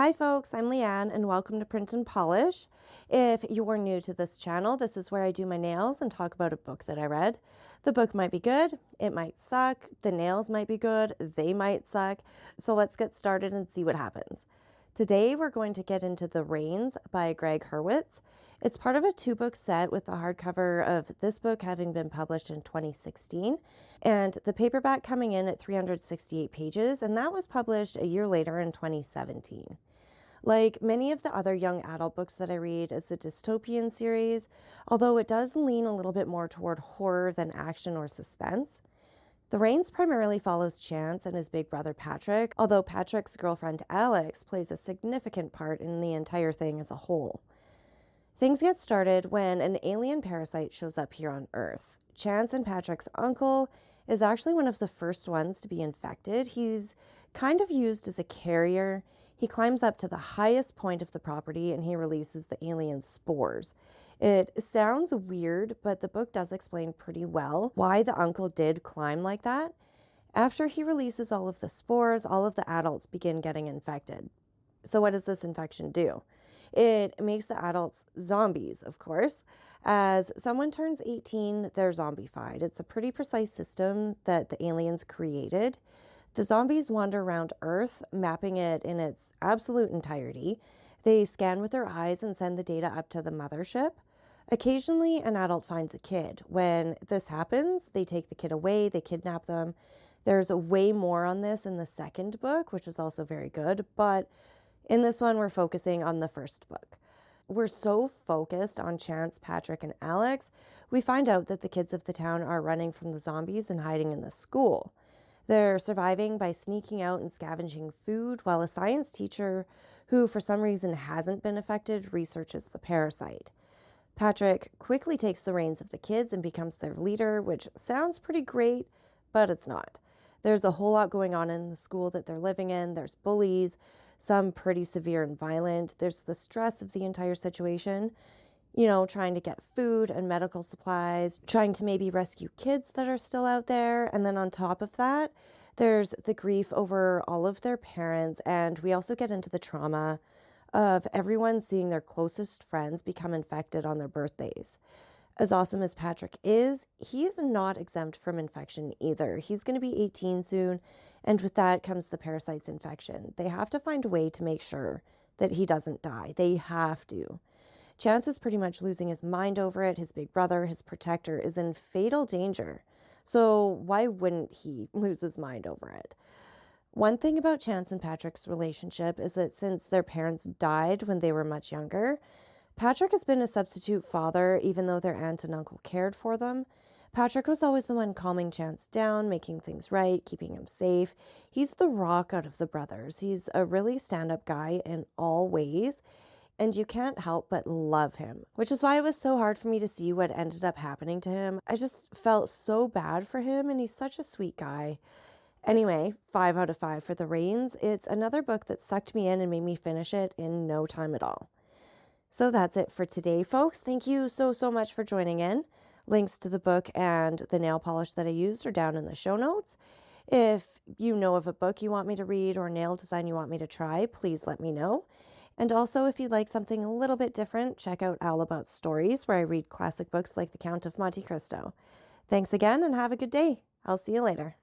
Hi folks, I'm Leanne and welcome to Print and Polish. If you're new to this channel, this is where I do my nails and talk about a book that I read. The book might be good, it might suck, the nails might be good, they might suck. So let's get started and see what happens. Today we're going to get into The Rains by Gregg Hurtwitz. It's part of a 2-book set with the hardcover of this book having been published in 2016 and the paperback coming in at 368 pages, and that was published a year later in 2017. Like many of the other young adult books that I read, it's a dystopian series, although it does lean a little bit more toward horror than action or suspense. The Rains primarily follows Chance and his big brother Patrick, although Patrick's girlfriend Alex plays a significant part in the entire thing as a whole. Things get started when an alien parasite shows up here on Earth. Chance and Patrick's uncle is actually one of the first ones to be infected. He's kind of used as a carrier. He climbs up to the highest point of the property and he releases the alien spores. It sounds weird, but the book does explain pretty well why the uncle did climb like that. After he releases all of the spores, all of the adults begin getting infected. So what does this infection do? It makes the adults zombies, of course. As someone turns 18, they're zombified. It's a pretty precise system that the aliens created. The zombies wander around Earth, mapping it in its absolute entirety. They scan with their eyes and send the data up to the mothership. Occasionally, an adult finds a kid. When this happens, they take the kid away, they kidnap them. There's way more on this in the second book, which is also very good, but in this one, we're focusing on the first book. We're so focused on Chance, Patrick, and Alex, we find out that the kids of the town are running from the zombies and hiding in the school. They're surviving by sneaking out and scavenging food, while a science teacher, who for some reason hasn't been affected, researches the parasite. Patrick quickly takes the reins of the kids and becomes their leader, which sounds pretty great, but it's not. There's a whole lot going on in the school that they're living in. There's bullies, some pretty severe and violent. There's the stress of the entire situation, trying to get food and medical supplies, trying to maybe rescue kids that are still out there. And then on top of that, there's the grief over all of their parents. And we also get into the trauma of everyone seeing their closest friends become infected on their birthdays. As awesome as Patrick is, he is not exempt from infection either. He's going to be 18 soon, and with that comes the parasite's infection. They have to find a way to make sure that he doesn't die. They have to. Chance is pretty much losing his mind over it. His big brother, his protector, is in fatal danger. So why wouldn't he lose his mind over it? One thing about Chance and Patrick's relationship is that since their parents died when they were much younger, Patrick has been a substitute father, even though their aunt and uncle cared for them. Patrick was always the one calming Chance down, making things right, keeping him safe. He's the rock out of the brothers. He's a really stand-up guy in all ways, and you can't help but love him, which is why it was so hard for me to see what ended up happening to him. I just felt so bad for him, and he's such a sweet guy. Anyway, 5 out of 5 for The Rains. It's another book that sucked me in and made me finish it in no time at all. So that's it for today, folks. Thank you so much for joining in. Links to the book and the nail polish that I used are down in the show notes. If you know of a book you want me to read or nail design you want me to try, please let me know. And also, if you'd like something a little bit different, check out All About Stories, where I read classic books like The Count of Monte Cristo. Thanks again and have a good day. I'll see you later.